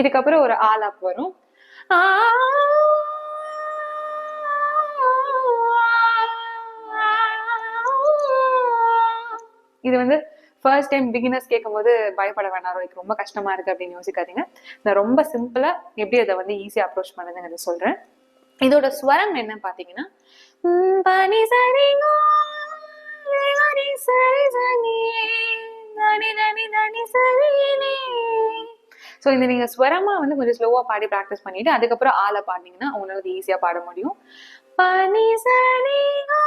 இதுக்கப்புறம் ஒரு ஆலாப் வரும். இது வந்து ஃபர்ஸ்ட் டைம் பிகினர்ஸ் கேட்கும்போது பயப்பட வேண்டாம், எனக்கு ரொம்ப கஷ்டமா இருக்கு அப்படின்னு யோசிக்காதீங்க. நான் ரொம்ப சிம்பிளா எப்படி அதை வந்து ஈஸியா அப்ரோச் பண்ணுதுங்கிறத சொல்றேன். இதோட ஸ்வரம் என்ன பாத்தீங்கன்னா, பனி சரிகா சரி சரி சனி தனி தனி தனி சரினே. ஸோ இந்த நீங்க ஸ்வரமா வந்து கொஞ்சம் ஸ்லோவா பாடி ப்ராக்டிஸ் பண்ணிட்டு அதுக்கப்புறம் ஆளை பாடினீங்கன்னா உங்களால ஈஸியா பாட முடியும். பனி சரிகா